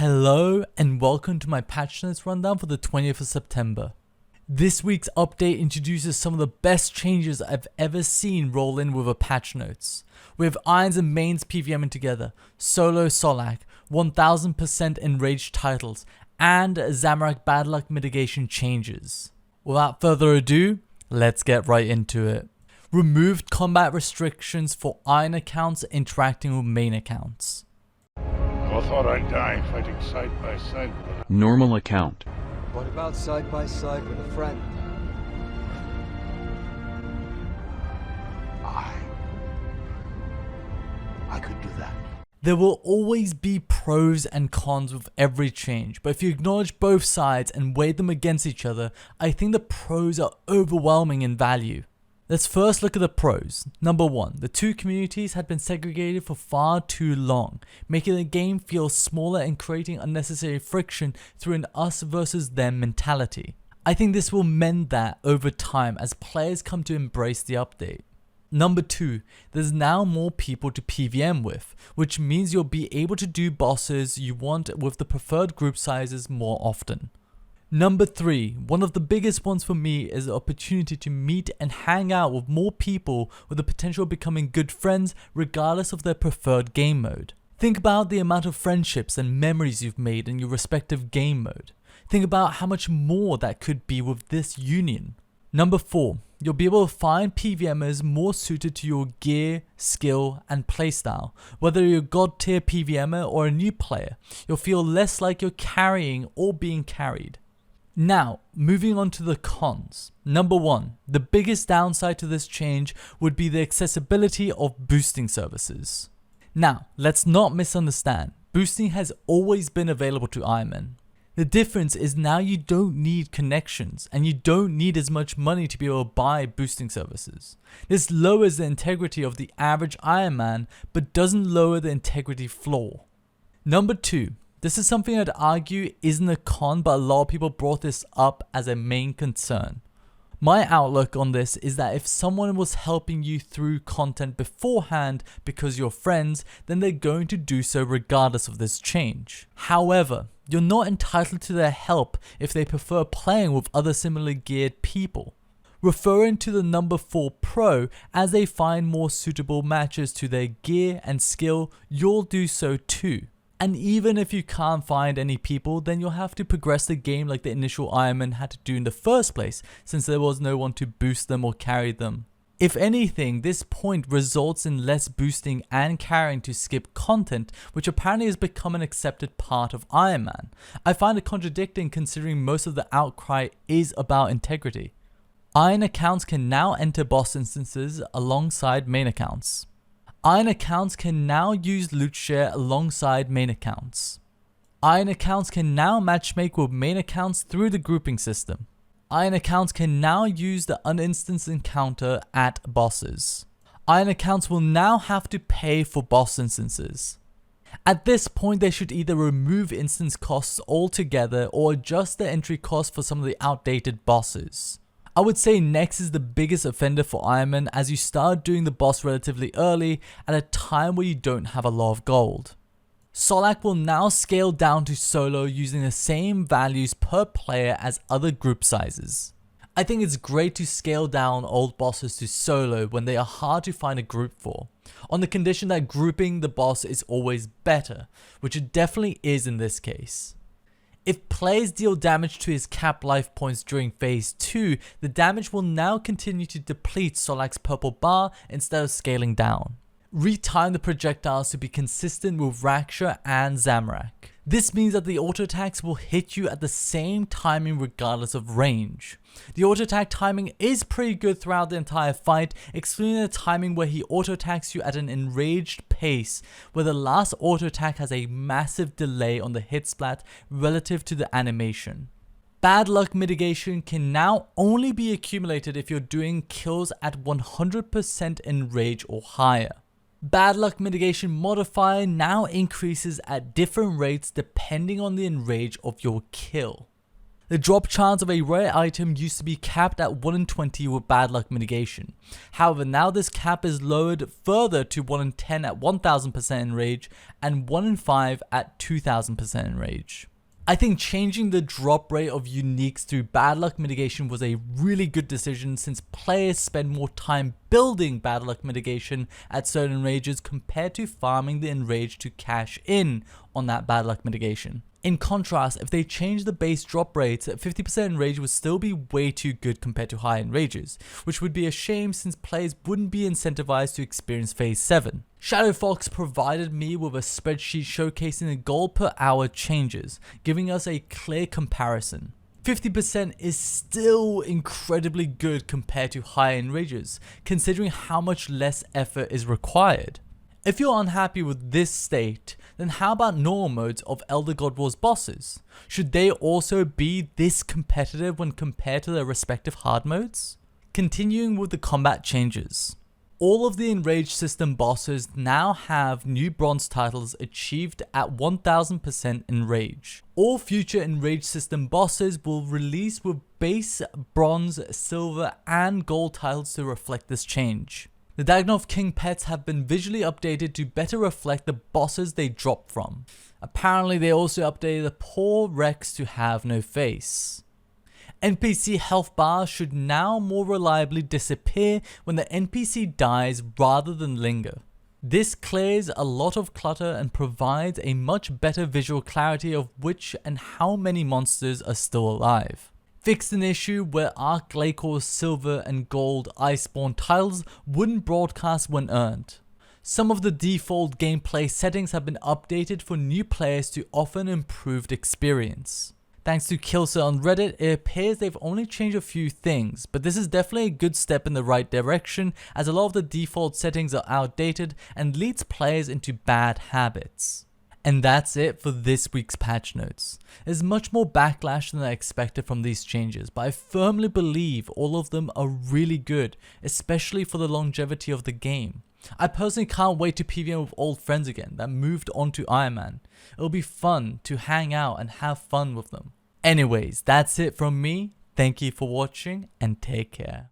Hello and welcome to my patch notes rundown for the 20th of September. This week's update introduces some of the best changes I've ever seen roll in with a patch notes. We have Irons and Mains PVMing together, Solo Solak, 1000% enraged titles, and Zamorak bad luck mitigation changes. Without further ado, let's get right into it. Removed combat restrictions for Iron accounts interacting with main accounts. I thought I'd die fighting side by side with a Normal account. What about side by side with a friend? I could do that. There will always be pros and cons with every change, but if you acknowledge both sides and weigh them against each other, I think the pros are overwhelming in value. Let's first look at the pros. Number 1, the two communities had been segregated for far too long, making the game feel smaller and creating unnecessary friction through an us versus them mentality. I think this will mend that over time as players come to embrace the update. Number 2, there's now more people to PVM with, which means you'll be able to do bosses you want with the preferred group sizes more often. Number 3, one of the biggest ones for me is the opportunity to meet and hang out with more people with the potential of becoming good friends regardless of their preferred game mode. Think about the amount of friendships and memories you've made in your respective game mode. Think about how much more that could be with this union. Number 4, you'll be able to find PVMers more suited to your gear, skill, and playstyle. Whether you're a god tier PVMer or a new player, you'll feel less like you're carrying or being carried. Now, moving on to the cons. Number 1, the biggest downside to this change would be the accessibility of boosting services. Now, let's not misunderstand, boosting has always been available to Ironmen. The difference is now you don't need connections and you don't need as much money to be able to buy boosting services. This lowers the integrity of the average Iron Man but doesn't lower the integrity floor. Number 2, this is something I'd argue isn't a con, but a lot of people brought this up as a main concern. My outlook on this is that if someone was helping you through content beforehand because you're friends, then they're going to do so regardless of this change. However, you're not entitled to their help if they prefer playing with other similarly geared people. Referring to the number 4 pro, as they find more suitable matches to their gear and skill, you'll do so too. And even if you can't find any people, then you'll have to progress the game like the initial Ironman had to do in the first place, since there was no one to boost them or carry them. If anything, this point results in less boosting and carrying to skip content, which apparently has become an accepted part of Iron Man. I find it contradicting considering most of the outcry is about integrity. Iron accounts can now enter boss instances alongside main accounts. Iron accounts can now use loot share alongside main accounts. Iron accounts can now matchmake with main accounts through the grouping system. Iron accounts can now use the uninstance encounter at bosses. Iron accounts will now have to pay for boss instances. At this point, they should either remove instance costs altogether or adjust the entry cost for some of the outdated bosses. I would say Nex is the biggest offender for Ironman as you start doing the boss relatively early at a time where you don't have a lot of gold. Solak will now scale down to solo using the same values per player as other group sizes. I think it's great to scale down old bosses to solo when they are hard to find a group for, on the condition that grouping the boss is always better, which it definitely is in this case. If players deal damage to his cap life points during phase 2, the damage will now continue to deplete Solak's purple bar instead of scaling down. Retime the projectiles to be consistent with Raksha and Zamorak. This means that the auto attacks will hit you at the same timing regardless of range. The auto attack timing is pretty good throughout the entire fight, excluding the timing where he auto attacks you at an enraged pace, where the last auto attack has a massive delay on the hit splat relative to the animation. Bad luck mitigation can now only be accumulated if you're doing kills at 100% enrage or higher. Bad luck mitigation modifier now increases at different rates depending on the enrage of your kill. The drop chance of a rare item used to be capped at 1 in 20 with bad luck mitigation. However, now this cap is lowered further to 1 in 10 at 1000% in rage and 1 in 5 at 2000% in rage. I think changing the drop rate of uniques through bad luck mitigation was a really good decision, since players spend more time building bad luck mitigation at certain rages compared to farming the enrage to cash in on that bad luck mitigation. In contrast, if they change the base drop rates, 50% enrage would still be way too good compared to high enrages, which would be a shame since players wouldn't be incentivized to experience phase 7. Shadow Fox provided me with a spreadsheet showcasing the gold per hour changes, giving us a clear comparison. 50% is still incredibly good compared to high enrages, considering how much less effort is required. If you're unhappy with this state, then how about normal modes of Elder God Wars bosses? Should they also be this competitive when compared to their respective hard modes? Continuing with the combat changes. All of the Enraged system bosses now have new bronze titles achieved at 1000% Enrage. All future Enraged system bosses will release with base bronze, silver and gold titles to reflect this change. The Dagnov King pets have been visually updated to better reflect the bosses they drop from. Apparently they also updated the poor Rex to have no face. NPC health bars should now more reliably disappear when the NPC dies rather than linger. This clears a lot of clutter and provides a much better visual clarity of which and how many monsters are still alive. Fixed an issue where Arc Glacor's silver and gold Iceborne titles wouldn't broadcast when earned. Some of the default gameplay settings have been updated for new players to offer an improved experience. Thanks to Kilser on Reddit, it appears they've only changed a few things, but this is definitely a good step in the right direction, as a lot of the default settings are outdated and leads players into bad habits. And that's it for this week's patch notes. There's much more backlash than I expected from these changes, but I firmly believe all of them are really good, especially for the longevity of the game. I personally can't wait to PvM with old friends again that moved on to Iron Man. It'll be fun to hang out and have fun with them. Anyways, that's it from me. Thank you for watching and take care.